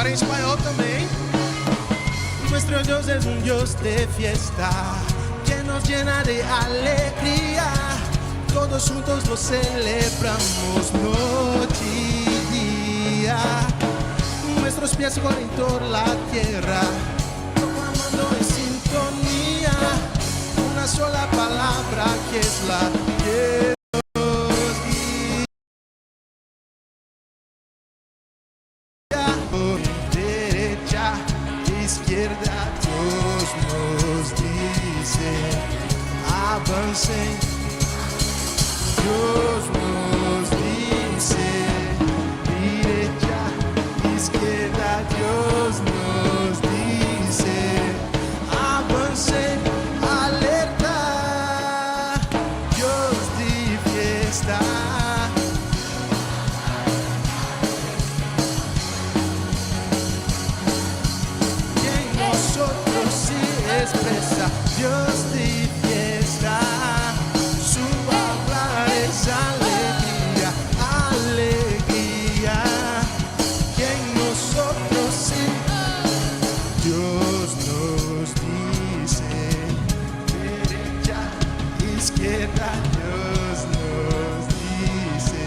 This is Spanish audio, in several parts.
cantar em espanhol também. Nuestro Dios es un Dios de fiesta que nos llena de alegría. Todos juntos lo celebramos noche y día. Nuestros pies corren por la tierra, proclamando en sintonía una sola palabra que es la que nos guía. Derecha, izquierda, Dios nos dice, avancen. Dios nos dice, derecha, izquierda, Dios nos dice, avance, alerta, Dios de fiesta. Y en nosotros se expresa Dios de fiesta. Alegría, alegría, que en nosotros sí, Dios nos dice, derecha, izquierda, Dios nos dice,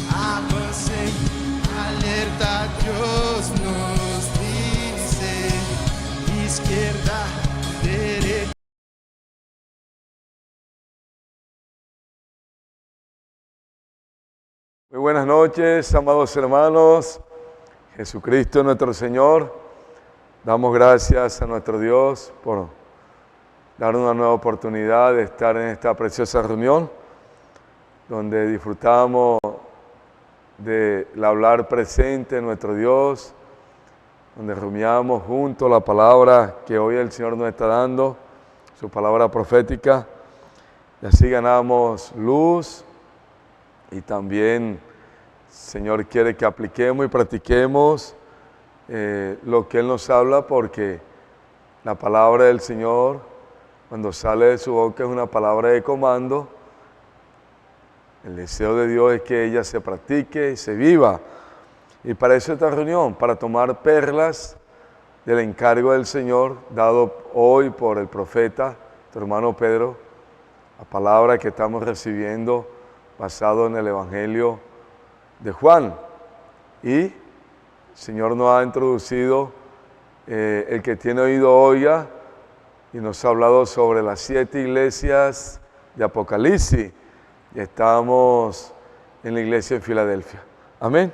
avance, alerta, Dios nos dice, izquierda, derecha. Muy buenas noches, amados hermanos. Jesucristo nuestro Señor. Damos gracias a nuestro Dios por darnos una nueva oportunidad de estar en esta preciosa reunión, donde disfrutamos del hablar presente de nuestro Dios, donde rumiamos juntos la palabra que hoy el Señor nos está dando, su palabra profética, y así ganamos luz. Y también, Señor, quiere que apliquemos y practiquemos lo que Él nos habla, porque la palabra del Señor, cuando sale de su boca, es una palabra de comando. El deseo de Dios es que ella se practique y se viva. Y para eso esta reunión, para tomar perlas del encargo del Señor, dado hoy por el profeta, tu hermano Pedro, la palabra que estamos recibiendo basado en el Evangelio de Juan. Y el Señor nos ha introducido, el que tiene oído oiga, y nos ha hablado sobre las 7 iglesias de Apocalipsis. Y estamos en la iglesia de Filadelfia. Amén.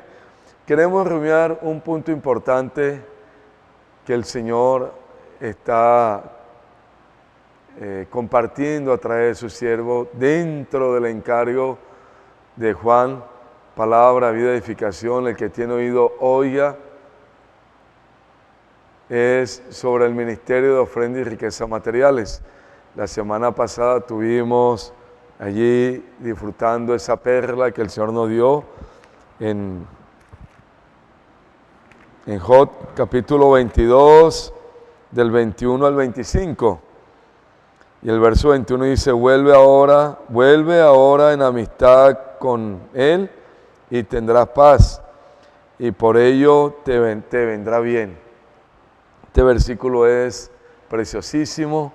Queremos rumiar un punto importante que el Señor está compartiendo a través de su siervo dentro del encargo de Juan, palabra, vida, edificación. El que tiene oído oiga. Es sobre el ministerio de ofrenda y riquezas materiales. La semana pasada tuvimos allí disfrutando esa perla que el Señor nos dio en Job capítulo 22, del 21 al 25. Y el verso 21 dice, vuelve ahora en amistad con Él y tendrás paz, y por ello te vendrá bien. Este versículo es preciosísimo,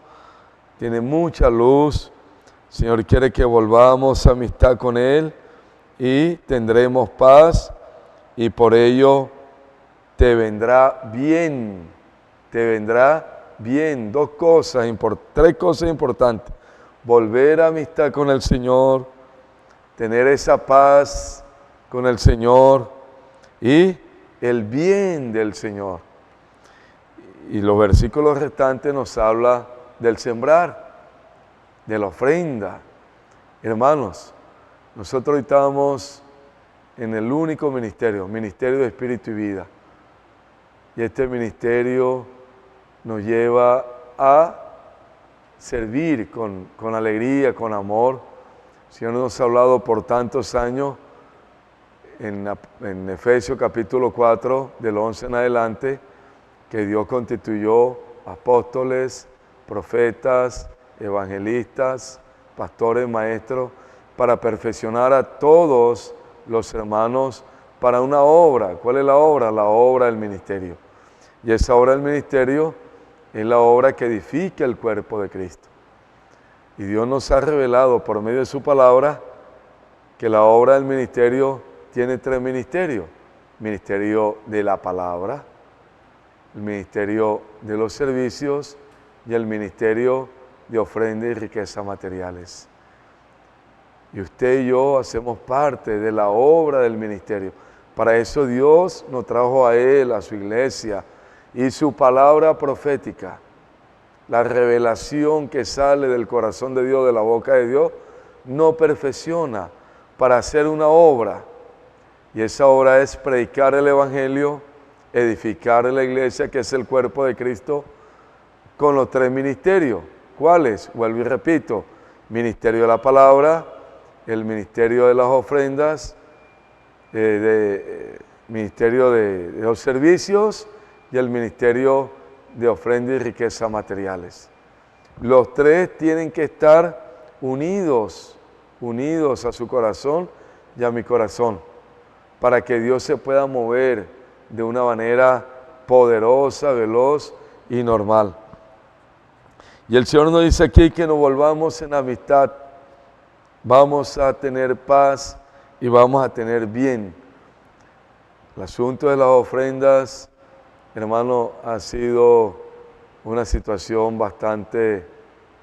tiene mucha luz. El Señor quiere que volvamos a amistad con Él y tendremos paz, y por ello te vendrá bien. Te vendrá bien. Tres cosas importantes. Volver a amistad con el Señor, tener esa paz con el Señor y el bien del Señor. Y los versículos restantes nos habla del sembrar, de la ofrenda. Hermanos, nosotros estamos en el único ministerio de Espíritu y Vida. Y este ministerio nos lleva a servir con alegría, con amor. El Señor nos ha hablado por tantos años en Efesios capítulo 4, del 11 en adelante, que Dios constituyó apóstoles, profetas, evangelistas, pastores, maestros, para perfeccionar a todos los hermanos para una obra. ¿Cuál es la obra? La obra del ministerio. Y esa obra del ministerio es la obra que edifica el cuerpo de Cristo. Y Dios nos ha revelado por medio de su palabra que la obra del ministerio tiene 3 ministerios. El ministerio de la palabra, el ministerio de los servicios y el ministerio de ofrenda y riquezas materiales. Y usted y yo hacemos parte de la obra del ministerio. Para eso Dios nos trajo a Él, a su iglesia, y su palabra profética, la revelación que sale del corazón de Dios, de la boca de Dios, nos perfecciona para hacer una obra. Y esa obra es predicar el Evangelio, edificar la iglesia, que es el cuerpo de Cristo, con los 3 ministerios. ¿Cuáles? Vuelvo y repito: ministerio de la palabra, el ministerio de las ofrendas, ministerio de los servicios y el ministerio de ofrenda y riquezas materiales. Los 3 tienen que estar unidos a su corazón y a mi corazón, para que Dios se pueda mover de una manera poderosa, veloz y normal. Y el Señor nos dice aquí que nos volvamos en amistad, vamos a tener paz y vamos a tener bien. El asunto de las ofrendas, hermano, ha sido una situación bastante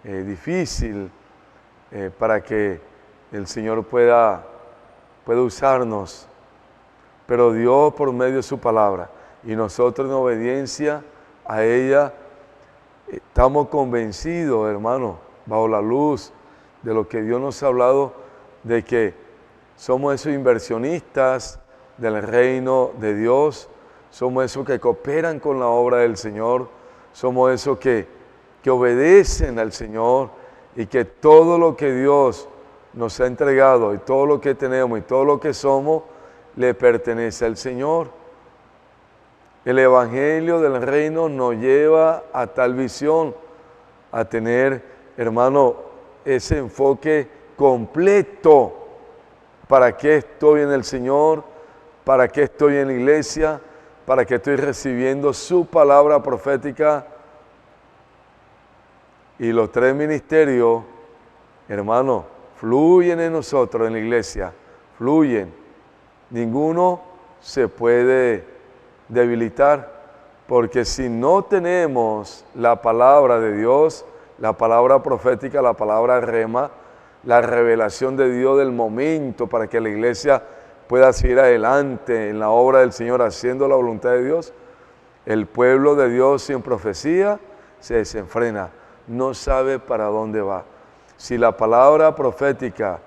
difícil para que el Señor pueda usarnos. Pero Dios, por medio de su palabra, y nosotros en obediencia a ella, estamos convencidos, hermano, bajo la luz de lo que Dios nos ha hablado, de que somos esos inversionistas del reino de Dios, somos esos que cooperan con la obra del Señor, somos esos que obedecen al Señor, y que todo lo que Dios nos ha entregado y todo lo que tenemos y todo lo que somos le pertenece al Señor. El Evangelio del reino nos lleva a tal visión, a tener, hermano, ese enfoque completo. ¿Para qué estoy en el Señor? ¿Para qué estoy en la iglesia? ¿Para qué estoy recibiendo su palabra profética? Y los 3 ministerios, hermano, fluyen en nosotros, en la iglesia, fluyen. Ninguno se puede debilitar, porque si no tenemos la palabra de Dios, la palabra profética, la palabra rema, la revelación de Dios del momento para que la iglesia pueda seguir adelante en la obra del Señor haciendo la voluntad de Dios, el pueblo de Dios sin profecía se desenfrena, no sabe para dónde va. Si la palabra profética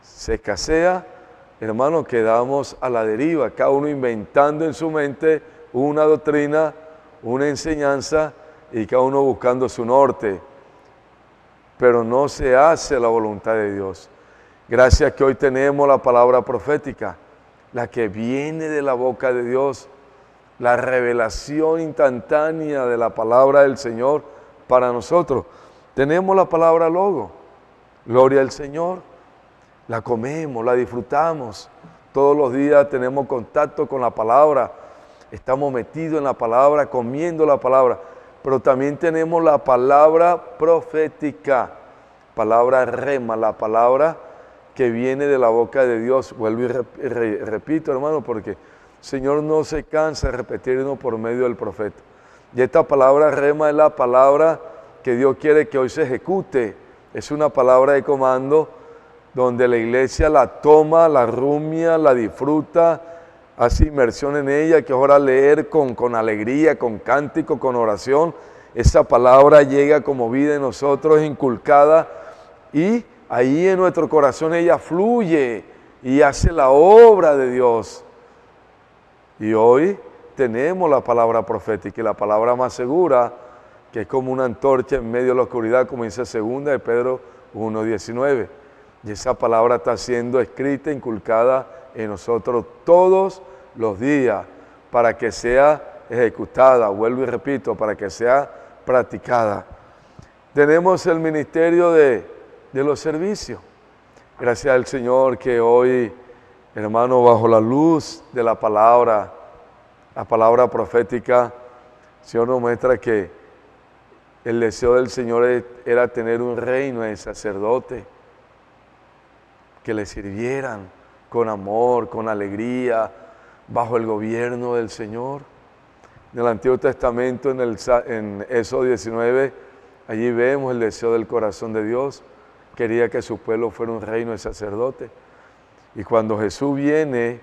se escasea, hermano, quedamos a la deriva, cada uno inventando en su mente una doctrina, una enseñanza, y cada uno buscando su norte. Pero no se hace la voluntad de Dios. Gracias que hoy tenemos la palabra profética, la que viene de la boca de Dios, la revelación instantánea de la palabra del Señor para nosotros. Tenemos la palabra logo, gloria al Señor. La comemos, la disfrutamos. Todos los días tenemos contacto con la palabra. Estamos metidos en la palabra, comiendo la palabra. Pero también tenemos la palabra profética, palabra rema, la palabra que viene de la boca de Dios. Vuelvo y repito, hermano, porque el Señor no se cansa de repetirnos por medio del profeta. Y esta palabra rema es la palabra que Dios quiere que hoy se ejecute. Es una palabra de comando, donde la iglesia la toma, la rumia, la disfruta, hace inmersión en ella, que es hora leer con alegría, con cántico, con oración. Esa palabra llega como vida en nosotros, inculcada, y ahí en nuestro corazón ella fluye y hace la obra de Dios. Y hoy tenemos la palabra profética, y la palabra más segura, que es como una antorcha en medio de la oscuridad, como dice 2 de Pedro 1:19. Y esa palabra está siendo escrita, inculcada en nosotros todos los días, para que sea ejecutada, vuelvo y repito, para que sea practicada. Tenemos el ministerio de los servicios. Gracias al Señor que hoy, hermano, bajo la luz de la palabra profética, el Señor nos muestra que el deseo del Señor era tener un reino de sacerdotes que le sirvieran con amor, con alegría, bajo el gobierno del Señor. En el Antiguo Testamento, en Éxodo 19, allí vemos el deseo del corazón de Dios. Quería que su pueblo fuera un reino de sacerdotes. Y cuando Jesús viene,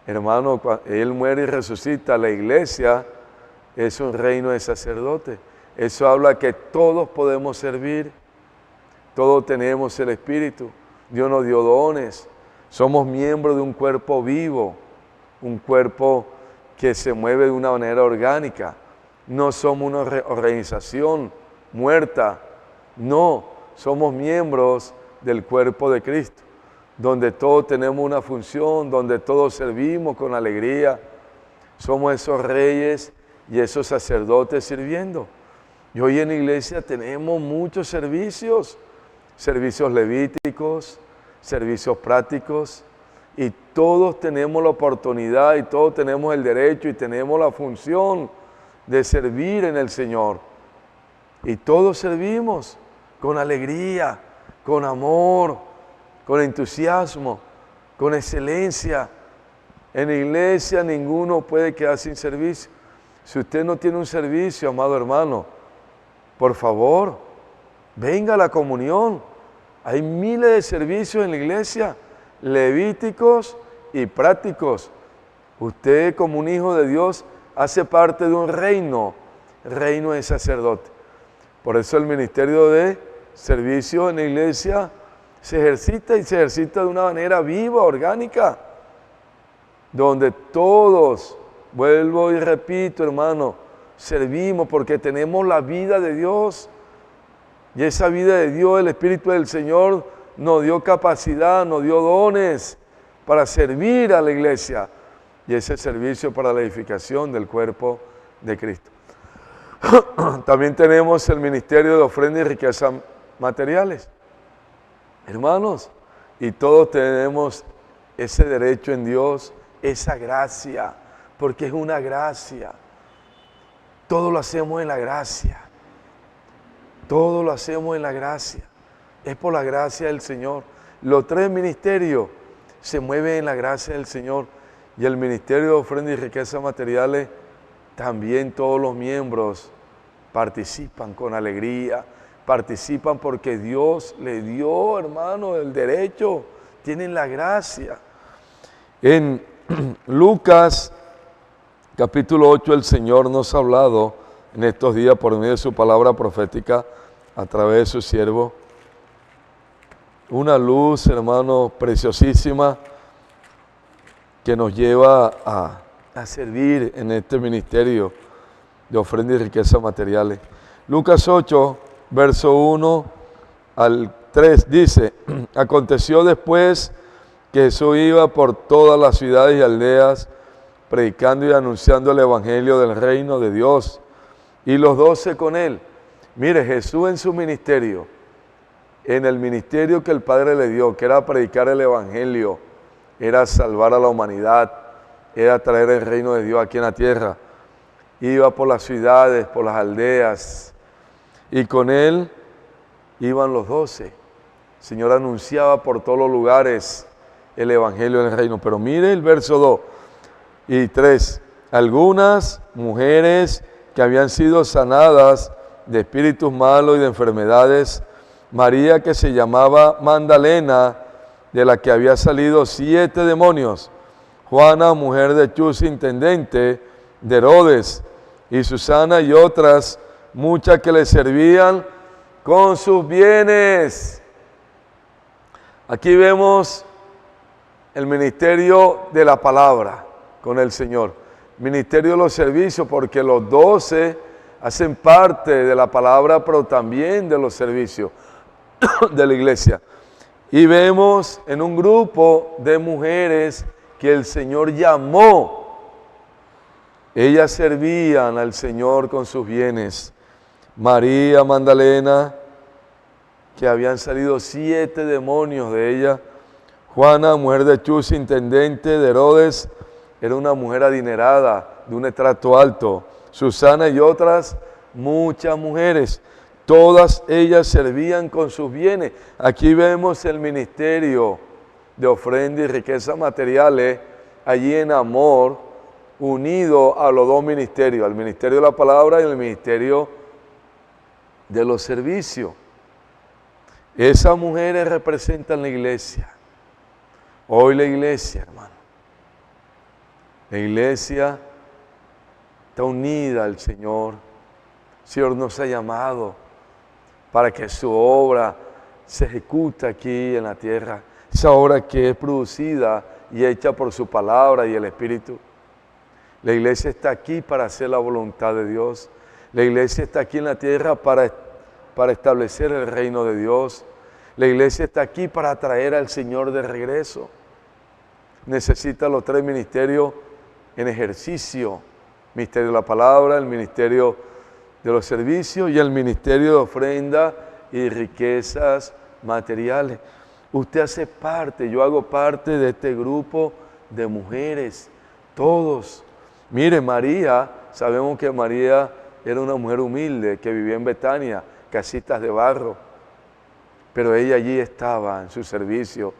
hermano, Él muere y resucita, la iglesia es un reino de sacerdotes. Eso habla que todos podemos servir, todos tenemos el Espíritu, Dios nos dio dones, somos miembros de un cuerpo vivo, un cuerpo que se mueve de una manera orgánica. No somos una organización muerta, no, somos miembros del cuerpo de Cristo, donde todos tenemos una función, donde todos servimos con alegría. Somos esos reyes y esos sacerdotes sirviendo. Y hoy en la iglesia tenemos muchos servicios levíticos, servicios prácticos, y todos tenemos la oportunidad y todos tenemos el derecho y tenemos la función de servir en el Señor. Y todos servimos con alegría, con amor, con entusiasmo, con excelencia. En la iglesia ninguno puede quedar sin servicio. Si usted no tiene un servicio, amado hermano, por favor, venga a la comunión. Hay miles de servicios en la iglesia, levíticos y prácticos. Usted, como un hijo de Dios, hace parte de un reino de sacerdote. Por eso el ministerio de servicio en la iglesia se ejercita de una manera viva, orgánica, donde todos, vuelvo y repito, hermano, servimos porque tenemos la vida de Dios. Y esa vida de Dios, el Espíritu del Señor, nos dio capacidad, nos dio dones para servir a la iglesia. Y ese servicio para la edificación del cuerpo de Cristo. También tenemos el ministerio de ofrenda y riquezas materiales. Hermanos, y todos tenemos ese derecho en Dios, esa gracia, porque es una gracia. Todo lo hacemos en la gracia. Todo lo hacemos en la gracia. Es por la gracia del Señor. Los tres ministerios se mueven en la gracia del Señor. Y el ministerio de ofrenda y riquezas materiales, también todos los miembros participan con alegría. Participan porque Dios le dio, hermano, el derecho. Tienen la gracia. En Lucas capítulo 8, el Señor nos ha hablado en estos días por medio de su palabra profética a través de su siervo. Una luz, hermano, preciosísima que nos lleva a servir en este ministerio de ofrenda y riquezas materiales. Lucas 8, verso 1 al 3 dice: aconteció después que Jesús iba por todas las ciudades y aldeas, predicando y anunciando el evangelio del reino de Dios, y los 12 con él. Mire, Jesús en su ministerio, en el ministerio que el Padre le dio, que era predicar el evangelio, era salvar a la humanidad, era traer el reino de Dios aquí en la tierra. Iba por las ciudades, por las aldeas, y con él iban los 12. El Señor anunciaba por todos los lugares el evangelio del reino. Pero mire el verso 2 y 3. Algunas mujeres que habían sido sanadas de espíritus malos y de enfermedades, María, que se llamaba Magdalena, de la que había salido 7 demonios, Juana, mujer de Chus, intendente de Herodes, y Susana y otras muchas que le servían con sus bienes. Aquí vemos el ministerio de la palabra con el Señor, ministerio de los servicios, porque los 12 hacen parte de la palabra, pero también de los servicios de la iglesia. Y vemos en un grupo de mujeres que el Señor llamó. Ellas servían al Señor con sus bienes. María Magdalena, que habían salido 7 demonios de ella. Juana, mujer de Chus, intendente de Herodes, era una mujer adinerada, de un estrato alto. Susana y otras muchas mujeres, todas ellas servían con sus bienes. Aquí vemos el ministerio de ofrenda y riquezas materiales, allí en amor, unido a los dos ministerios, al ministerio de la palabra y al ministerio de los servicios. Esas mujeres representan la iglesia. Hoy la iglesia, hermano, la iglesia está unida al Señor. El Señor nos ha llamado para que su obra se ejecute aquí en la tierra. Esa obra que es producida y hecha por su palabra y el Espíritu. La iglesia está aquí para hacer la voluntad de Dios. La iglesia está aquí en la tierra para establecer el reino de Dios. La iglesia está aquí para traer al Señor de regreso. Necesita los tres ministerios en ejercicio. Ministerio de la palabra, el ministerio de los servicios y el ministerio de ofrenda y riquezas materiales. Usted hace parte, yo hago parte de este grupo de mujeres, todos. Mire, María, sabemos que María era una mujer humilde que vivía en Betania, casitas de barro, pero ella allí estaba en su servicio,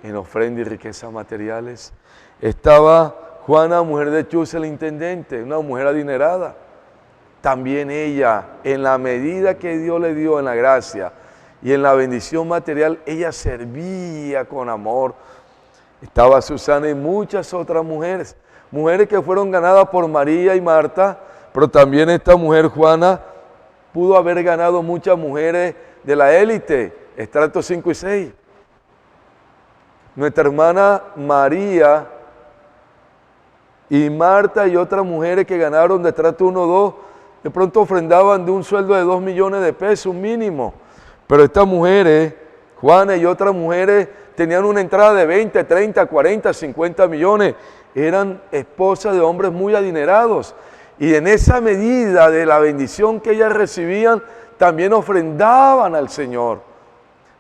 en ofrenda y riquezas materiales. Estaba Juana, mujer de Chus, el intendente, una mujer adinerada. También ella, en la medida que Dios le dio en la gracia y en la bendición material, ella servía con amor. Estaba Susana y muchas otras mujeres, mujeres que fueron ganadas por María y Marta, pero también esta mujer Juana pudo haber ganado muchas mujeres de la élite, estratos 5 y 6. Nuestra hermana María y Marta y otras mujeres que ganaron de estrato 1 o 2, de pronto ofrendaban de un sueldo de 2 millones de pesos mínimo. Pero estas mujeres, Juana y otras mujeres, tenían una entrada de 20, 30, 40, 50 millones. Eran esposas de hombres muy adinerados. Y en esa medida de la bendición que ellas recibían, también ofrendaban al Señor.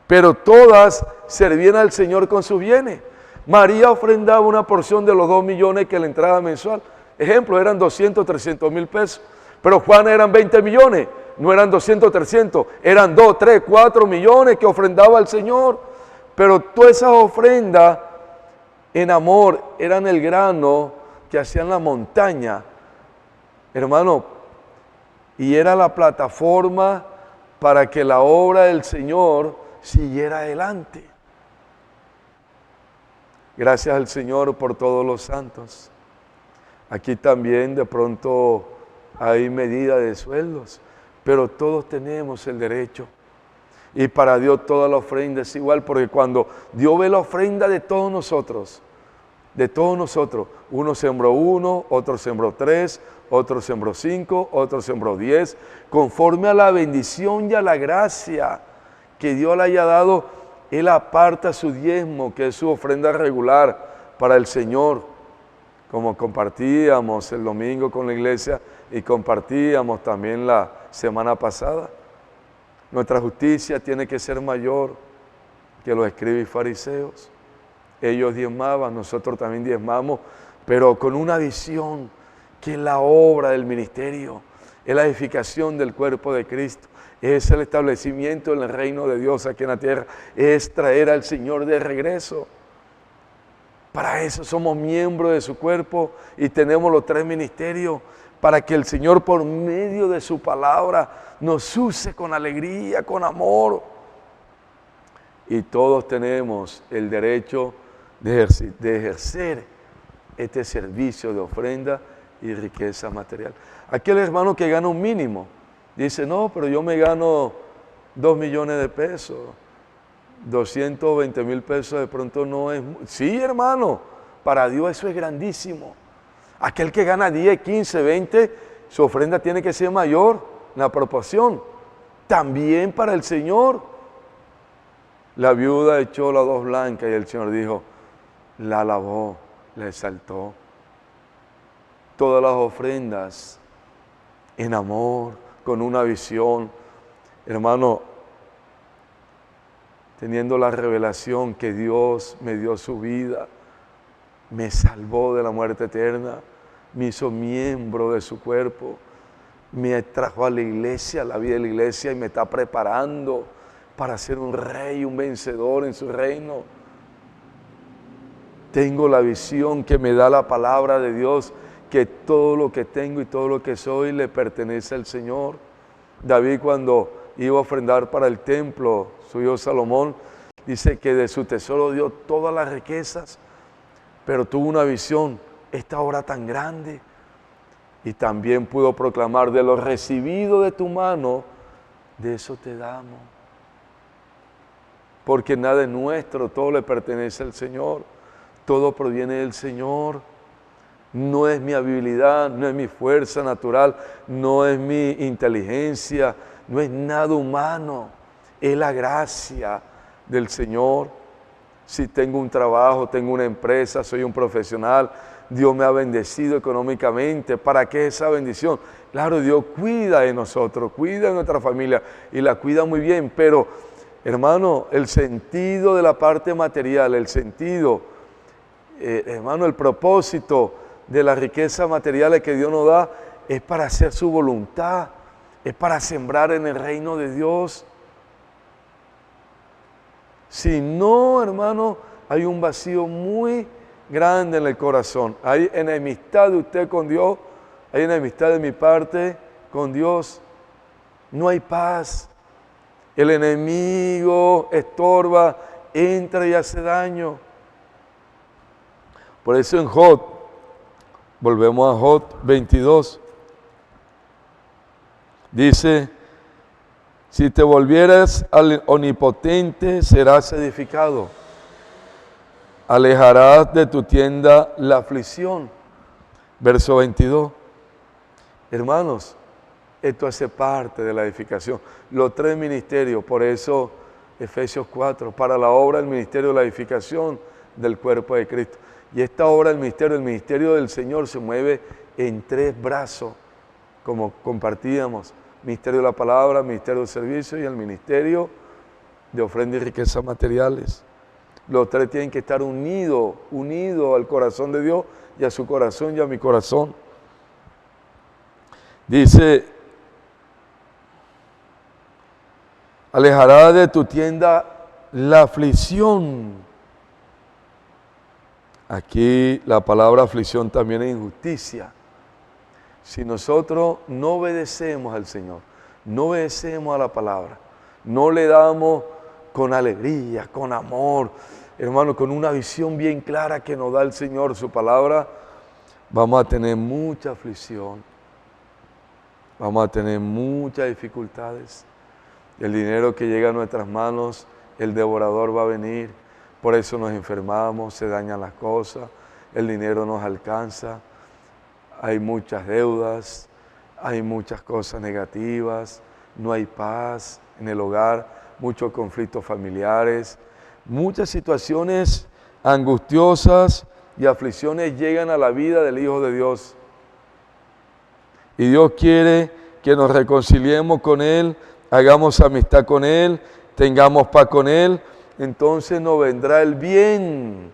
Pero todas servían al Señor con sus bienes. María ofrendaba una porción de los 2 millones que le entraba mensual. Ejemplo, eran 200, 300 mil pesos. Pero Juana eran 20 millones, no eran 200, 300, eran 2, 3, 4 millones que ofrendaba al Señor. Pero todas esas ofrendas en amor eran el grano que hacían la montaña, hermano, y era la plataforma para que la obra del Señor siguiera adelante. Gracias al Señor por todos los santos. Aquí también de pronto hay medida de sueldos, pero todos tenemos el derecho. Y para Dios toda la ofrenda es igual, porque cuando Dios ve la ofrenda de todos nosotros, uno sembró 1, otro sembró 3, otro sembró 5, otro sembró 10, conforme a la bendición y a la gracia que Dios le haya dado, Él aparta su diezmo, que es su ofrenda regular para el Señor, como compartíamos el domingo con la iglesia y compartíamos también la semana pasada. Nuestra justicia tiene que ser mayor que los escribas y fariseos. Ellos diezmaban, nosotros también diezmamos, pero con una visión que es la obra del ministerio, es la edificación del cuerpo de Cristo, es el establecimiento del reino de Dios aquí en la tierra, es traer al Señor de regreso. Para eso somos miembros de su cuerpo y tenemos los 3 ministerios, para que el Señor por medio de su palabra nos use con alegría, con amor. Y todos tenemos el derecho de ejercer este servicio de ofrenda y riqueza material. Aquel hermano que gana un mínimo, dice, no, pero yo me gano 2 millones de pesos, 220 mil pesos de pronto no es... Sí, hermano, para Dios eso es grandísimo. Aquel que gana 10, 15, 20, su ofrenda tiene que ser mayor, la proporción. También para el Señor. La viuda echó las 2 blancas y el Señor dijo, la alabó, la exaltó. Todas las ofrendas en amor, con una visión. Hermano, teniendo la revelación que Dios me dio su vida, me salvó de la muerte eterna, me hizo miembro de su cuerpo, me trajo a la iglesia, a la vida de la iglesia, y me está preparando para ser un rey, un vencedor en su reino. Tengo la visión que me da la palabra de Dios, que todo lo que tengo y todo lo que soy le pertenece al Señor. David, cuando iba a ofrendar para el templo, su hijo Salomón, dice que de su tesoro dio todas las riquezas, pero tuvo una visión, esta obra tan grande, y también pudo proclamar: de lo recibido de tu mano, de eso te damos. Porque nada es nuestro, todo le pertenece al Señor, todo proviene del Señor. No es mi habilidad, no es mi fuerza natural, no es mi inteligencia, no es nada humano, es la gracia del Señor. Si tengo un trabajo, tengo una empresa, soy un profesional, Dios me ha bendecido económicamente. ¿Para qué esa bendición? Claro, Dios cuida de nosotros, cuida de nuestra familia y la cuida muy bien, pero hermano, el sentido de la parte material, el sentido, hermano, el propósito de las riquezas materiales que Dios nos da es para hacer su voluntad, es para sembrar en el reino de Dios. Si no, hermano, hay un vacío muy grande en el corazón. Hay enemistad de usted con Dios, hay enemistad de mi parte con Dios. No hay paz. El enemigo estorba, entra y hace daño. Por eso en Job, volvemos a Job 22, dice: si te volvieras al omnipotente, serás edificado. Alejarás de tu tienda la aflicción. Verso 22. Hermanos, esto hace parte de la edificación. Los tres ministerios, por eso Efesios 4, para la obra del ministerio de la edificación del cuerpo de Cristo. Y esta obra del ministerio del Señor se mueve en tres brazos, como compartíamos: ministerio de la palabra, ministerio del servicio y el ministerio de ofrenda y riquezas materiales. Los tres tienen que estar unidos al corazón de Dios y a su corazón y a mi corazón. Dice: alejará de tu tienda la aflicción. Aquí la palabra aflicción también es injusticia. Si nosotros no obedecemos al Señor, no obedecemos a la palabra, no le damos con alegría, con amor, hermano, con una visión bien clara que nos da el Señor, su palabra, vamos a tener mucha aflicción, vamos a tener muchas dificultades. El dinero que llega a nuestras manos, el devorador va a venir. Por eso nos enfermamos, se dañan las cosas, el dinero nos alcanza, hay muchas deudas, hay muchas cosas negativas, no hay paz en el hogar, muchos conflictos familiares, muchas situaciones angustiosas y aflicciones llegan a la vida del Hijo de Dios. Y Dios quiere que nos reconciliemos con Él, hagamos amistad con Él, tengamos paz con Él. Entonces nos vendrá el bien.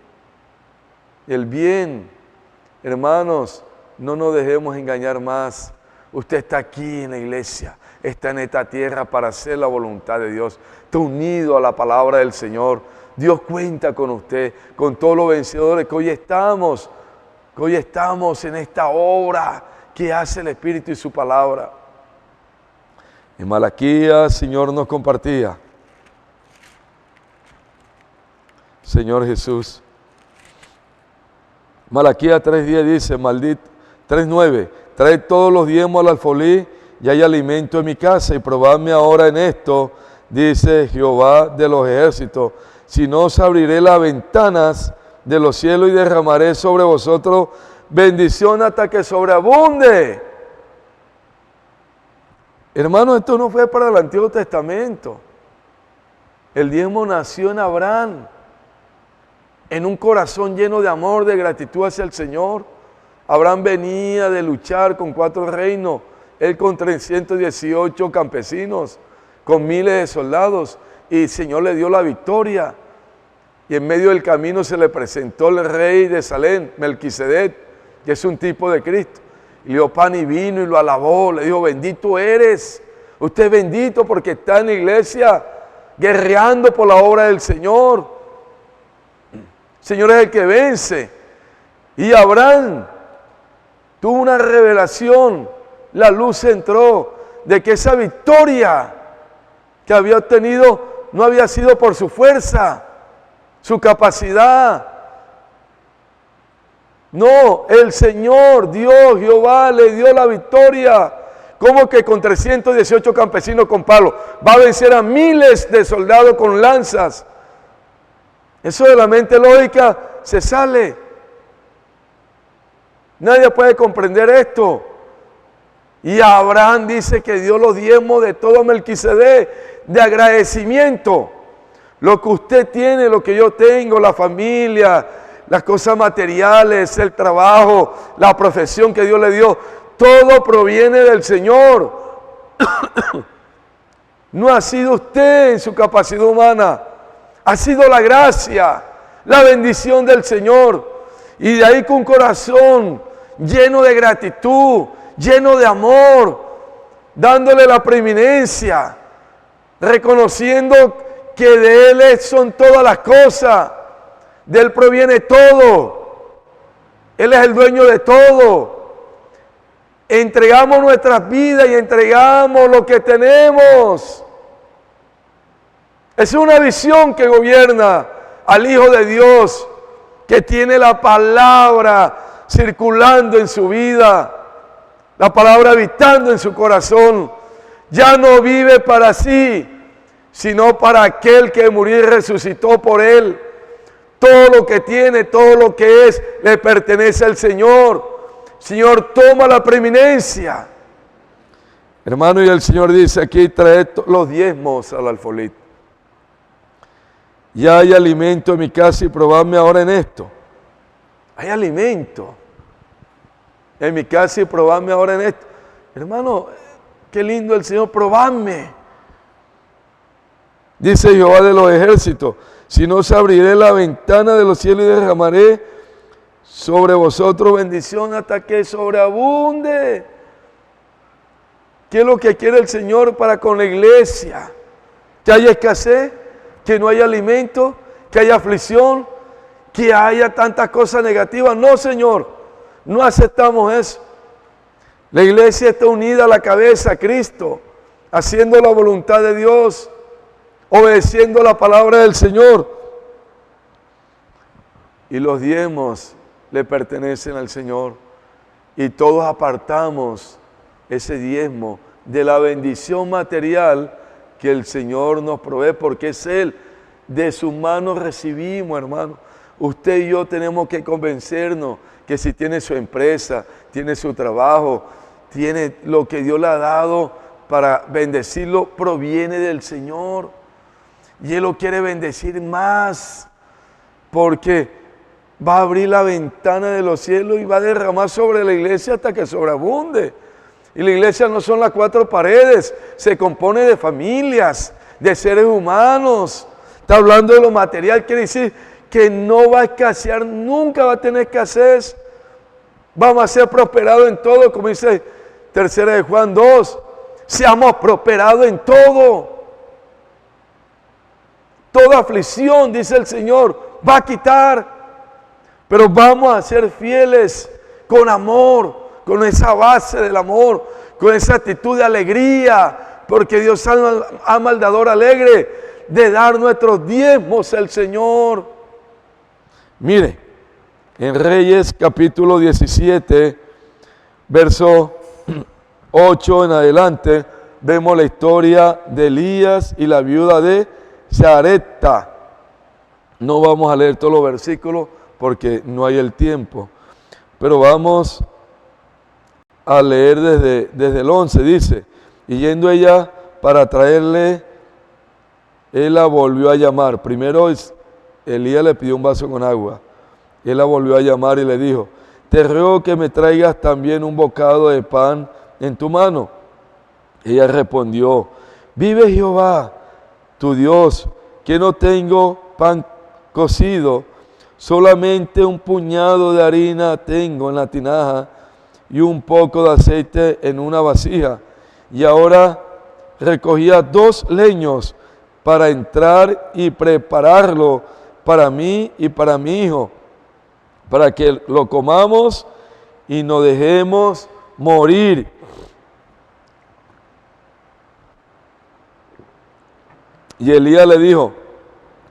El bien. Hermanos, no nos dejemos engañar más. Usted está aquí en la iglesia, está en esta tierra para hacer la voluntad de Dios. Está unido a la palabra del Señor. Dios cuenta con usted, con todos los vencedores que hoy estamos en esta obra que hace el Espíritu y su palabra. En Malaquías, Señor nos compartía: Señor Jesús. Malaquías 3:10 dice, 3:9, traed todos los diezmos al alfolí y hay alimento en mi casa, y probadme ahora en esto, dice Jehová de los ejércitos, si no os abriré las ventanas de los cielos y derramaré sobre vosotros bendición hasta que sobreabunde. Hermano, esto no fue para el Antiguo Testamento. El diezmo nació en Abraham, en un corazón lleno de amor, de gratitud hacia el Señor. Abraham venía de luchar con 4 reinos, él con 318 campesinos, con miles de soldados, y el Señor le dio la victoria. Y en medio del camino se le presentó el rey de Salem, Melquisedec, que es un tipo de Cristo. Y le dio pan y vino y lo alabó. Le dijo, bendito eres. Usted es bendito porque está en la iglesia guerreando por la obra del Señor. El Señor es el que vence. Y Abraham tuvo una revelación. La luz entró de que esa victoria que había obtenido no había sido por su fuerza, su capacidad. No, el Señor, Dios, Jehová, le dio la victoria. ¿Cómo que con 318 campesinos con palos va a vencer a miles de soldados con lanzas? Eso de la mente lógica se sale. Nadie puede comprender esto. Y Abraham dice que dio los diezmos de todo Melquisedec, de agradecimiento. Lo que usted tiene, lo que yo tengo, la familia, las cosas materiales, el trabajo, la profesión que Dios le dio, todo proviene del Señor. No ha sido usted en su capacidad humana, ha sido la gracia, la bendición del Señor. Y de ahí con un corazón lleno de gratitud, lleno de amor, dándole la preeminencia, reconociendo que de Él son todas las cosas, de Él proviene todo, Él es el dueño de todo. Entregamos nuestras vidas y entregamos lo que tenemos. Es una visión que gobierna al Hijo de Dios, que tiene la palabra circulando en su vida, la palabra habitando en su corazón. Ya no vive para sí, sino para aquel que murió y resucitó por él. Todo lo que tiene, todo lo que es, le pertenece al Señor. Señor, toma la preeminencia. Hermano, y el Señor dice aquí, traed los diezmos al alfolí. Ya hay alimento en mi casa y probadme ahora en esto. Hay alimento en mi casa y probadme ahora en esto. Hermano, qué lindo el Señor, probadme. Dice Jehová de los ejércitos, si no os abriré la ventana de los cielos y derramaré sobre vosotros bendición hasta que sobreabunde. ¿Qué es lo que quiere el Señor para con la iglesia? Que haya escasez, que no haya alimento, que haya aflicción, que haya tantas cosas negativas. No, Señor, no aceptamos eso. La iglesia está unida a la cabeza, a Cristo, haciendo la voluntad de Dios, obedeciendo la palabra del Señor. Y los diezmos le pertenecen al Señor. Y todos apartamos ese diezmo de la bendición material que el Señor nos provee, porque es Él. De sus manos recibimos, hermano. Usted y yo tenemos que convencernos que si tiene su empresa, tiene su trabajo, tiene lo que Dios le ha dado para bendecirlo, proviene del Señor. Y Él lo quiere bendecir más, porque va a abrir la ventana de los cielos y va a derramar sobre la iglesia hasta que sobreabunde. Y la iglesia no son las cuatro paredes, se compone de familias, de seres humanos. Está hablando de lo material, quiere decir que no va a escasear, nunca va a tener escasez. Vamos a ser prosperados en todo, como dice 3 de Juan 2. Seamos prosperados en todo. Toda aflicción, dice el Señor, va a quitar. Pero vamos a ser fieles con amor, con esa base del amor, con esa actitud de alegría, porque Dios ama al dador alegre, de dar nuestros diezmos al Señor. Mire, en Reyes capítulo 17, verso 8 en adelante, vemos la historia de Elías y la viuda de Sarepta. No vamos a leer todos los versículos porque no hay el tiempo, pero vamos a leer desde el 11, dice, y yendo ella para traerle, él la volvió a llamar. Primero Elías le pidió un vaso con agua, él la volvió a llamar y le dijo, te ruego que me traigas también un bocado de pan en tu mano. Ella respondió, vive Jehová, tu Dios, que no tengo pan cocido, solamente un puñado de harina tengo en la tinaja y un poco de aceite en una vasija. Y ahora recogía 2 leños para entrar y prepararlo para mí y para mi hijo, para que lo comamos y no dejemos morir. Y Elías le dijo,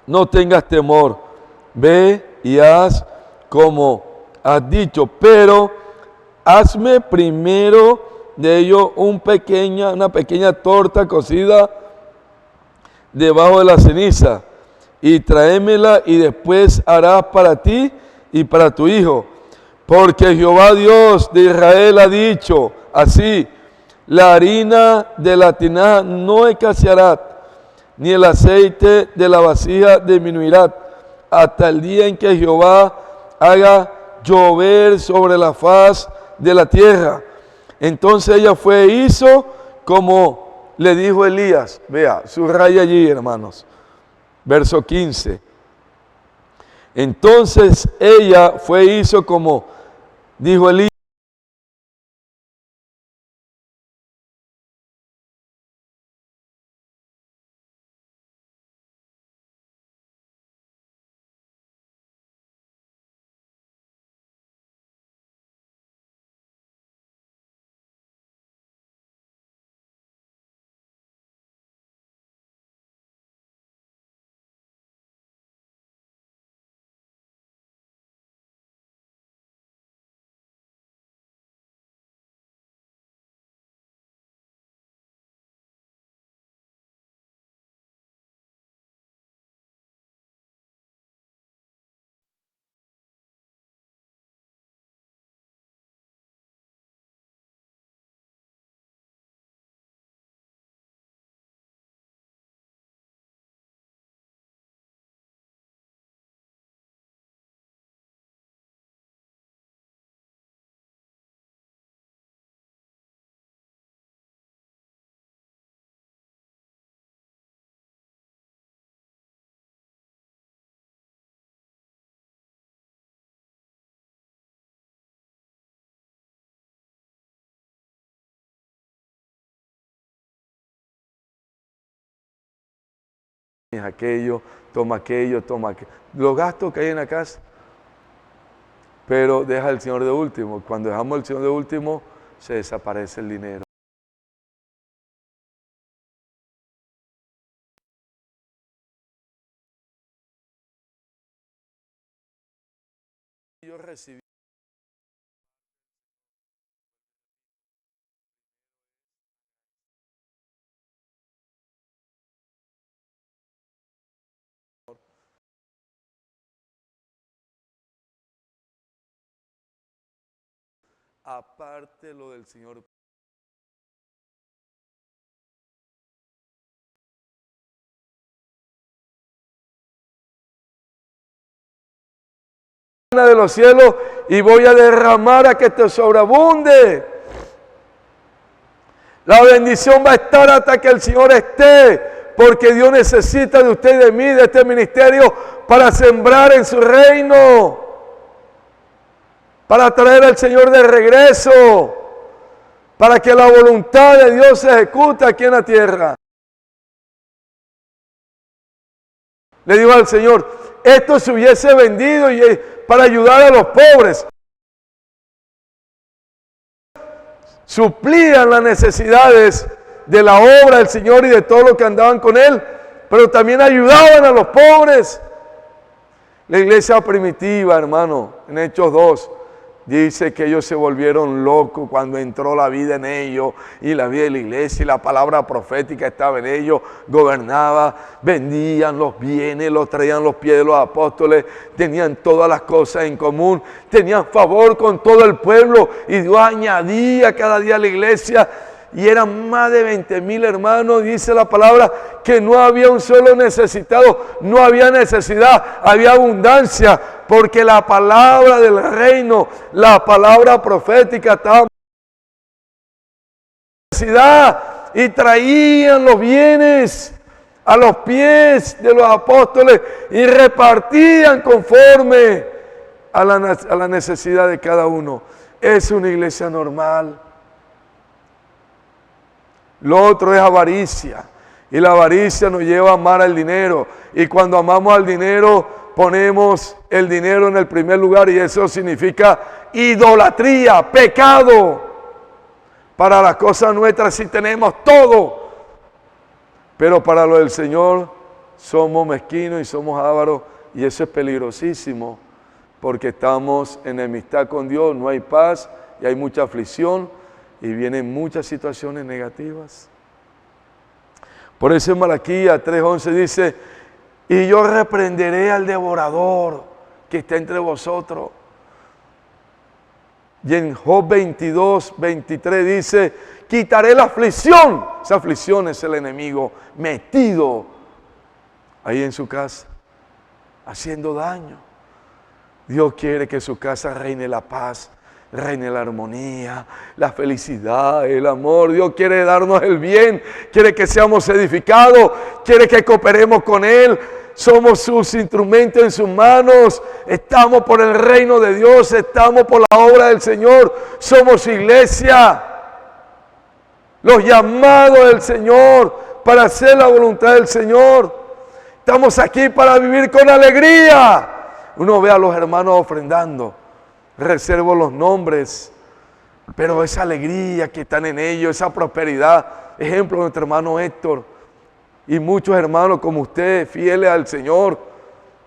no tengas temor, ve y haz como has dicho, pero hazme primero de ello una pequeña torta cocida debajo de la ceniza, y tráemela, y después harás para ti y para tu hijo. Porque Jehová Dios de Israel ha dicho así, la harina de la tinaja no escaseará, ni el aceite de la vasija disminuirá, hasta el día en que Jehová haga llover sobre la faz de la tierra. Entonces ella fue e hizo como le dijo Elías. Vea, subraya allí, hermanos. Verso 15. Entonces ella fue e hizo como dijo Elías. Aquello, toma aquello, toma aquello. Los gastos que hay en la casa. Pero deja el Señor de último. Cuando dejamos el Señor de último, se desaparece el dinero. Yo recibí aparte lo del Señor. De los cielos y voy a derramar a que te sobreabunde. La bendición va a estar hasta que el Señor esté, porque Dios necesita de usted y de mí, de este ministerio, para sembrar en su reino, para traer al Señor de regreso, para que la voluntad de Dios se ejecute aquí en la tierra. Le digo al Señor, esto se hubiese vendido y para ayudar a los pobres. Suplían las necesidades de la obra del Señor y de todo lo que andaban con Él, pero también ayudaban a los pobres. La iglesia primitiva, hermano, en Hechos 2, dice que ellos se volvieron locos cuando entró la vida en ellos, y la vida de la iglesia y la palabra profética estaba en ellos, gobernaba, vendían los bienes, los traían los pies de los apóstoles, tenían todas las cosas en común, tenían favor con todo el pueblo, y Dios añadía cada día a la iglesia, y eran más de 20,000 hermanos. Dice la palabra que no había un solo necesitado, no había necesidad, había abundancia, porque la palabra del reino, la palabra profética estaba en necesidad, y traían los bienes a los pies de los apóstoles y repartían conforme a la necesidad de cada uno. Es una iglesia normal. Lo otro es avaricia. Y la avaricia nos lleva a amar al dinero. Y cuando amamos al dinero, ponemos el dinero en el primer lugar. Y eso significa idolatría, pecado. Para las cosas nuestras sí tenemos todo. Pero para lo del Señor somos mezquinos y somos ávaros. Y eso es peligrosísimo. Porque estamos en enemistad con Dios. No hay paz y hay mucha aflicción. Y vienen muchas situaciones negativas. Por eso en Malaquías 3:11 dice, y yo reprenderé al devorador que está entre vosotros. Y en Job 22:23 dice, quitaré la aflicción. Esa aflicción es el enemigo metido ahí en su casa, haciendo daño. Dios quiere que en su casa reine la paz, reine la armonía, la felicidad, el amor. Dios quiere darnos el bien, quiere que seamos edificados, quiere que cooperemos con Él. Somos sus instrumentos en sus manos, estamos por el reino de Dios, estamos por la obra del Señor, somos iglesia, los llamados del Señor para hacer la voluntad del Señor. Estamos aquí para vivir con alegría. Uno ve a los hermanos ofrendando. Reservo los nombres, pero esa alegría que están en ellos, esa prosperidad. Ejemplo, nuestro hermano Héctor y muchos hermanos como usted, fieles al Señor,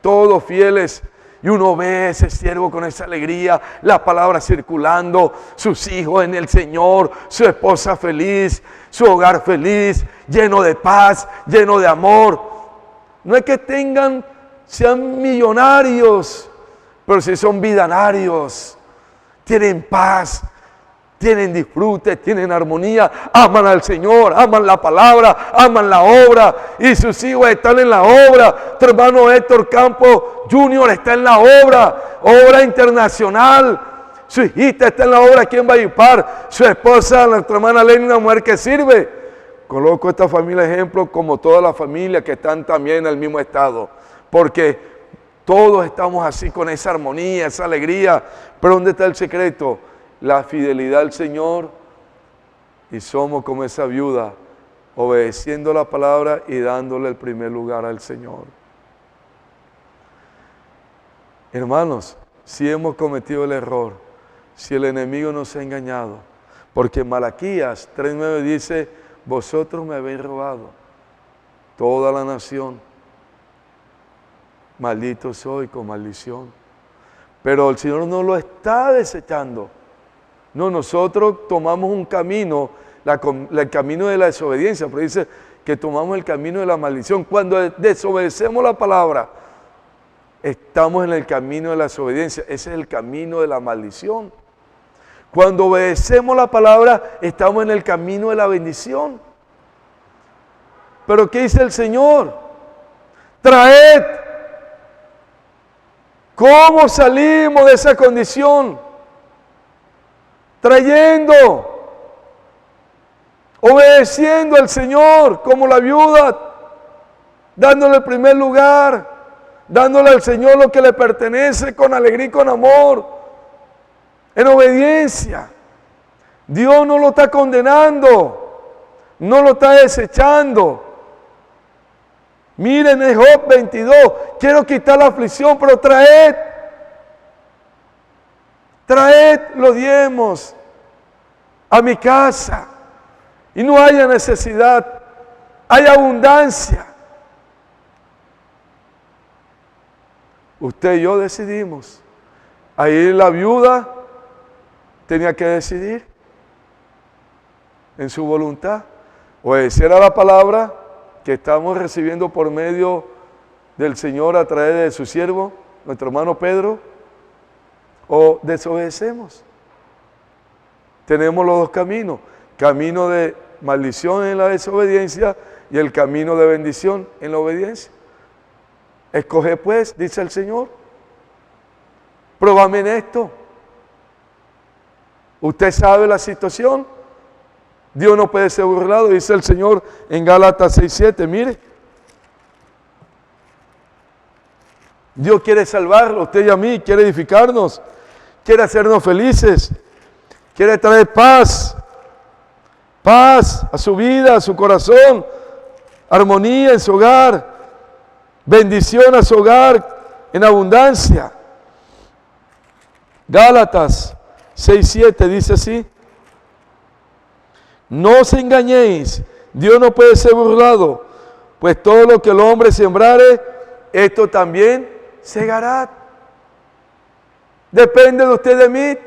todos fieles. Y uno ve ese siervo con esa alegría, las palabras circulando, sus hijos en el Señor, su esposa feliz, su hogar feliz, lleno de paz, lleno de amor. No es que sean millonarios, pero si son vidanarios, tienen paz, tienen disfrute, tienen armonía, aman al Señor, aman la palabra, aman la obra, y sus hijos están en la obra. Tu hermano Héctor Campos Jr. está en la obra internacional. Su hijita está en la obra aquí en Valledupar. Su esposa, nuestra hermana Lenny, una mujer que sirve. Coloco esta familia ejemplo como todas las familias que están también en el mismo estado, porque todos estamos así con esa armonía, esa alegría. Pero ¿dónde está el secreto? La fidelidad al Señor. Y somos como esa viuda, obedeciendo la palabra y dándole el primer lugar al Señor. Hermanos, si hemos cometido el error, si el enemigo nos ha engañado, porque Malaquías 3:9 dice, vosotros me habéis robado toda la nación. Maldito soy con maldición. Pero el Señor no lo está desechando. No, nosotros tomamos un camino, el camino de la desobediencia, pero dice que tomamos el camino de la maldición. Cuando desobedecemos la palabra, estamos en el camino de la desobediencia. Ese es el camino de la maldición. Cuando obedecemos la palabra, estamos en el camino de la bendición. Pero ¿qué dice el Señor? Traed. ¿Cómo salimos de esa condición? Trayendo, obedeciendo al Señor como la viuda, dándole el primer lugar, dándole al Señor lo que le pertenece con alegría y con amor, en obediencia. Dios no lo está condenando, no lo está desechando. Miren en Job 22, quiero quitar la aflicción, pero traed los diezmos a mi casa y no haya necesidad, hay abundancia. Usted y yo decidimos. Ahí la viuda tenía que decidir en su voluntad, obedecer a la palabra que estamos recibiendo por medio del Señor a través de su siervo, nuestro hermano Pedro, o desobedecemos. Tenemos los dos caminos, camino de maldición en la desobediencia y el camino de bendición en la obediencia. Escoge pues, dice el Señor, pruébame en esto. Usted sabe la situación. Dios no puede ser burlado, dice el Señor en Gálatas 6:7, mire. Dios quiere salvarlo, a usted y a mí, quiere edificarnos, quiere hacernos felices, quiere traer paz a su vida, a su corazón, armonía en su hogar, bendición a su hogar en abundancia. Gálatas 6:7 dice así: no os engañéis, Dios no puede ser burlado, pues todo lo que el hombre sembrare, esto también segará. Depende de usted, de mí,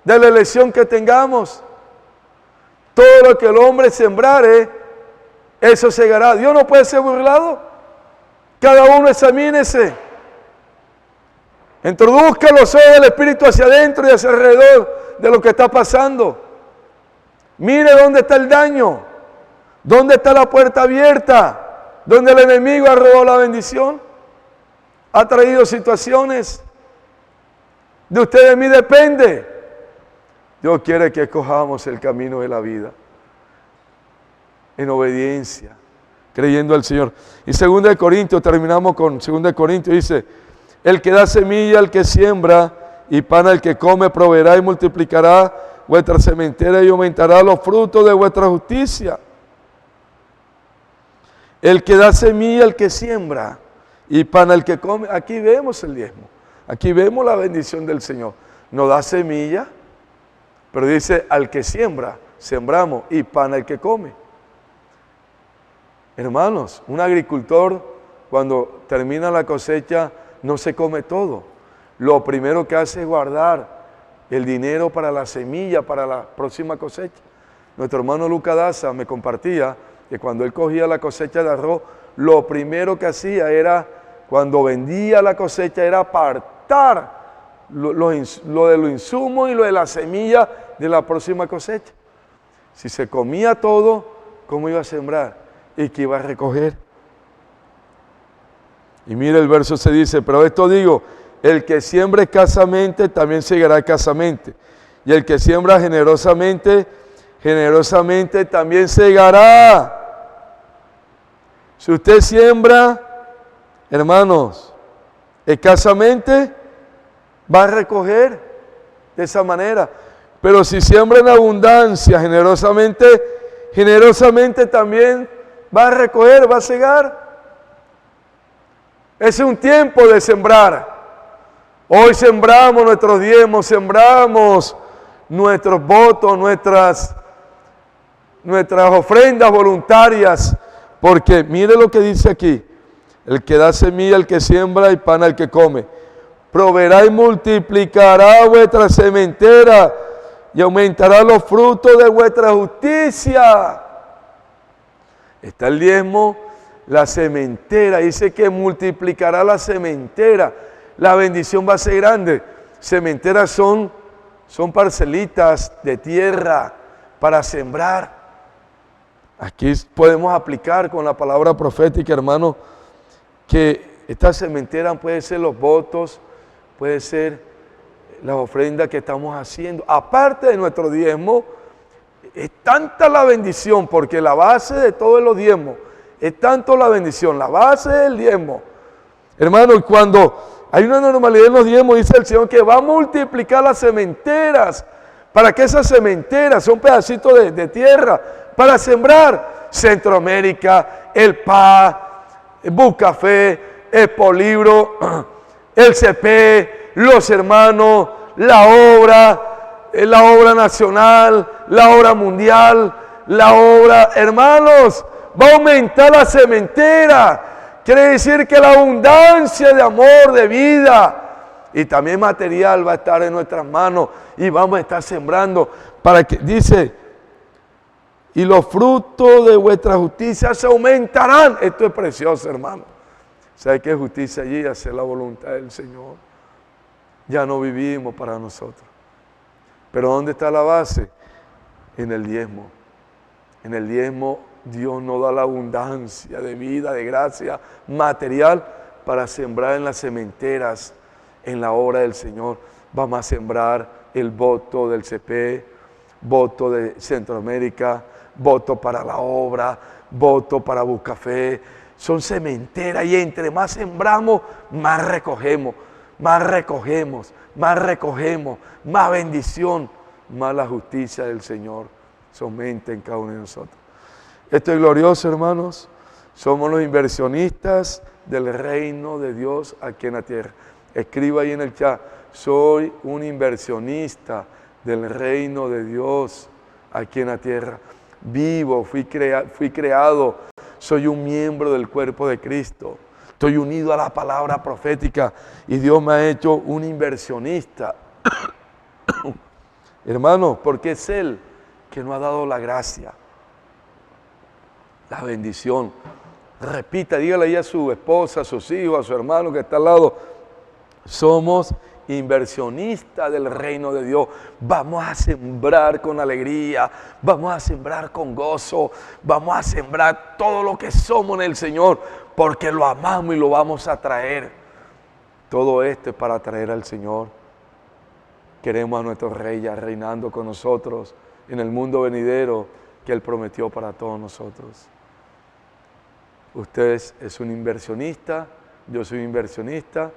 de la elección que tengamos. Todo lo que el hombre sembrare, eso segará. Dios no puede ser burlado. Cada uno examínese. Introduzca los ojos del Espíritu hacia adentro y hacia alrededor de lo que está pasando. Mire dónde está el daño, dónde está la puerta abierta, donde el enemigo ha robado la bendición, ha traído situaciones. De usted y de mí depende. Dios quiere que escojamos el camino de la vida en obediencia, creyendo al Señor. Y 2 Corintios, terminamos con 2 Corintios, dice: el que da semilla al que siembra y pan al que come, proveerá y multiplicará vuestra sementera y aumentará los frutos de vuestra justicia. El que da semilla al que siembra y pan al que come. Aquí vemos el diezmo, aquí vemos la bendición del Señor. Nos da semilla, pero dice al que siembra, sembramos, y pan al que come. Hermanos, un agricultor cuando termina la cosecha no se come todo. Lo primero que hace es guardar el dinero para la semilla, para la próxima cosecha. Nuestro hermano Lucas Daza me compartía que cuando él cogía la cosecha de arroz, lo primero que hacía era, cuando vendía la cosecha, era apartar lo de los insumos y lo de la semilla de la próxima cosecha. Si se comía todo, ¿cómo iba a sembrar? ¿Y qué iba a recoger? Y mire el verso, se dice: pero esto digo, el que siembra escasamente también segará escasamente, y el que siembra generosamente, generosamente también segará. Si usted siembra, hermanos, escasamente, va a recoger de esa manera. Pero si siembra en abundancia, generosamente, generosamente también va a recoger, va a segar. Es un tiempo de sembrar. Hoy sembramos nuestros diezmos, sembramos nuestros votos, nuestras ofrendas voluntarias, porque mire lo que dice aquí: el que da semilla al que siembra y pan al que come, proveerá y multiplicará vuestra sementera y aumentará los frutos de vuestra justicia. Está el diezmo, la sementera, dice que multiplicará la sementera. La bendición va a ser grande. Sementeras son parcelitas de tierra para sembrar. Aquí podemos aplicar con la palabra profética, hermano, que esta sementera puede ser los votos, puede ser las ofrendas que estamos haciendo. Aparte de nuestro diezmo, es tanta la bendición, porque la base de todos los diezmos es tanto la bendición, la base del diezmo. Hermano, y cuando hay una normalidad en los diezmos, dice el Señor que va a multiplicar las sementeras, para que esas sementeras son pedacitos de tierra para sembrar. Centroamérica, el PA, Bucafé, el Polibro, el CP, los hermanos, la obra nacional, la obra mundial, la obra, hermanos, va a aumentar la sementera. Quiere decir que la abundancia de amor, de vida y también material va a estar en nuestras manos y vamos a estar sembrando para que, dice, y los frutos de vuestra justicia se aumentarán. Esto es precioso, hermano. ¿Sabe qué es justicia allí? Hacer la voluntad del Señor. Ya no vivimos para nosotros. Pero ¿dónde está la base? En el diezmo. En el diezmo Dios nos da la abundancia de vida, de gracia material para sembrar en las sementeras, en la obra del Señor. Vamos a sembrar el voto del CP, voto de Centroamérica, voto para la obra, voto para Bucafé. son cementeras y entre más sembramos, más recogemos, más recogemos, más recogemos, más bendición, más la justicia del Señor somete en cada uno de nosotros. Esto es glorioso, hermanos. Somos los inversionistas del reino de Dios aquí en la tierra. Escriba ahí en el chat, soy un inversionista del reino de Dios aquí en la tierra. Vivo, fui creado, soy un miembro del cuerpo de Cristo. Estoy unido a la palabra profética y Dios me ha hecho un inversionista. Hermanos, porque es Él que nos ha dado la gracia, la bendición. Repita, dígale ahí a su esposa, a sus hijos, a su hermano que está al lado. Somos inversionistas del reino de Dios. Vamos a sembrar con alegría, vamos a sembrar con gozo, vamos a sembrar todo lo que somos en el Señor, porque lo amamos y lo vamos a traer. Todo esto es para traer al Señor. Queremos a nuestro Rey ya reinando con nosotros en el mundo venidero que Él prometió para todos nosotros. Usted es un inversionista, yo soy un inversionista.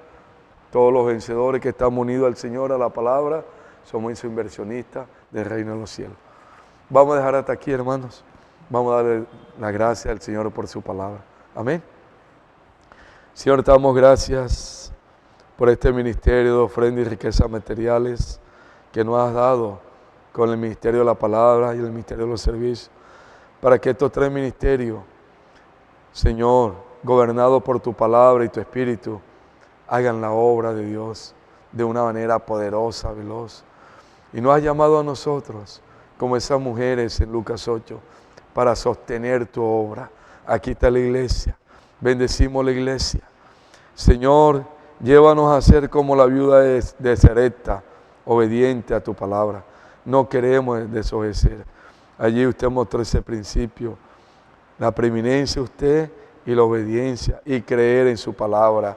Todos los vencedores que estamos unidos al Señor, a la palabra, somos inversionistas del reino de los cielos. Vamos a dejar hasta aquí, hermanos. Vamos a darle la gracia al Señor por su palabra. Amén. Señor, te damos gracias por este ministerio de ofrenda y riquezas materiales que nos has dado con el ministerio de la palabra y el ministerio de los servicios, para que estos tres ministerios, Señor, gobernados por tu palabra y tu espíritu, hagan la obra de Dios de una manera poderosa, veloz. Y nos has llamado a nosotros, como esas mujeres en Lucas 8, para sostener tu obra. Aquí está la iglesia. Bendecimos la iglesia. Señor, llévanos a ser como la viuda de Sarepta, obediente a tu palabra. No queremos desobedecer. Allí usted mostró ese principio. La preeminencia de usted y la obediencia y creer en su palabra,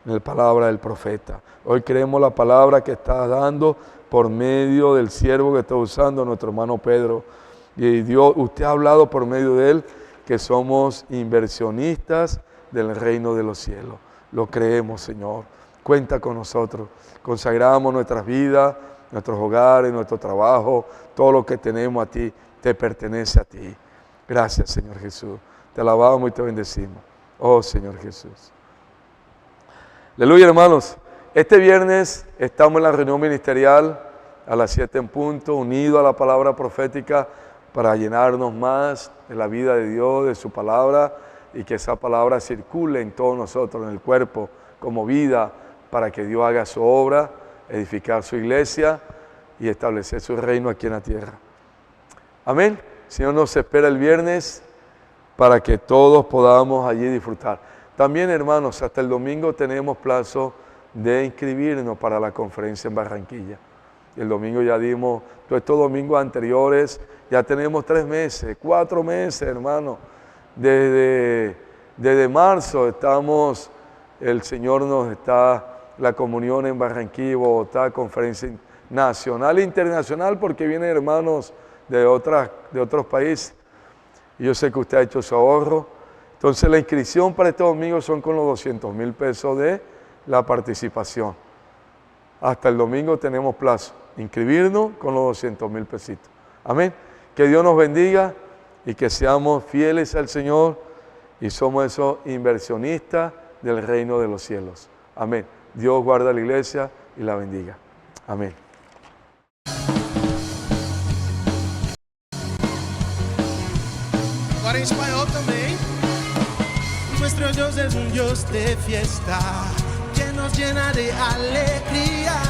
en la palabra del profeta. Hoy creemos la palabra que está dando por medio del siervo que está usando nuestro hermano Pedro. Y Dios, usted ha hablado por medio de él que somos inversionistas del reino de los cielos. Lo creemos, Señor. Cuenta con nosotros. Consagramos nuestras vidas, nuestros hogares, nuestro trabajo, todo lo que tenemos a ti, te pertenece a ti. Gracias, Señor Jesús. Te alabamos y te bendecimos. Oh, Señor Jesús. Aleluya, hermanos. Este viernes estamos en la reunión ministerial a las 7 en punto, unidos a la palabra profética para llenarnos más de la vida de Dios, de su palabra, y que esa palabra circule en todos nosotros, en el cuerpo, como vida, para que Dios haga su obra, edificar su iglesia y establecer su reino aquí en la tierra. Amén. El Señor nos espera el viernes para que todos podamos allí disfrutar. También, hermanos, hasta el domingo tenemos plazo de inscribirnos para la conferencia en Barranquilla. El domingo ya dimos, todos estos domingos anteriores, ya tenemos 3 meses, 4 meses, hermanos. Desde marzo estamos, el Señor nos está, la comunión en Barranquilla, Bogotá, conferencia nacional e internacional, porque vienen hermanos de otros países. Y yo sé que usted ha hecho su ahorro. Entonces la inscripción para este domingo son con los 200,000 pesos de la participación. Hasta el domingo tenemos plazo. Inscribirnos con los 200,000 pesitos. Amén. Que Dios nos bendiga y que seamos fieles al Señor y somos esos inversionistas del reino de los cielos. Amén. Dios guarda la iglesia y la bendiga. Amén. Agora em espanhol também. Nuestro Dios es un Dios de fiesta que nos llena de alegría.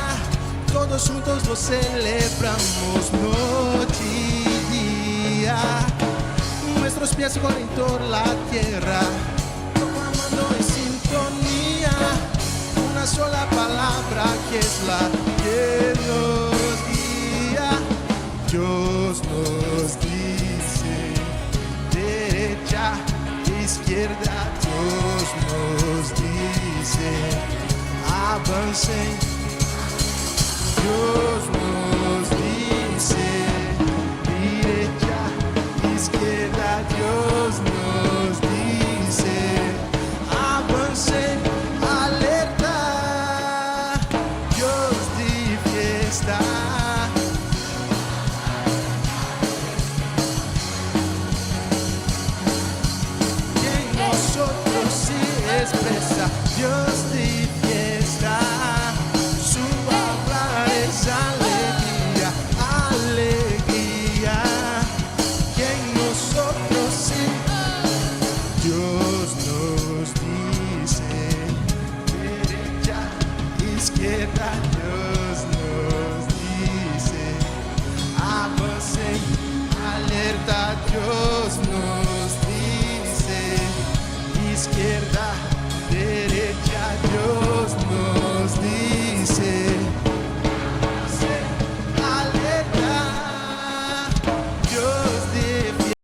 Todos juntos lo celebramos noche y día. Nuestros pies corren por la tierra, clamando en sintonía. Una sola palabra que es la que nos guía. Dios nos dice derecha, izquierda. Dios nos dice avancen. Dios nos dice derecha, izquierda. Dios nos dice expresa, Dios de fiesta, su hablar es alegría, alegría, que en nosotros sí, Dios nos dice, derecha, izquierda, Dios nos dice, avance, alerta, Dios nos dice, izquierda, derecha, Dios.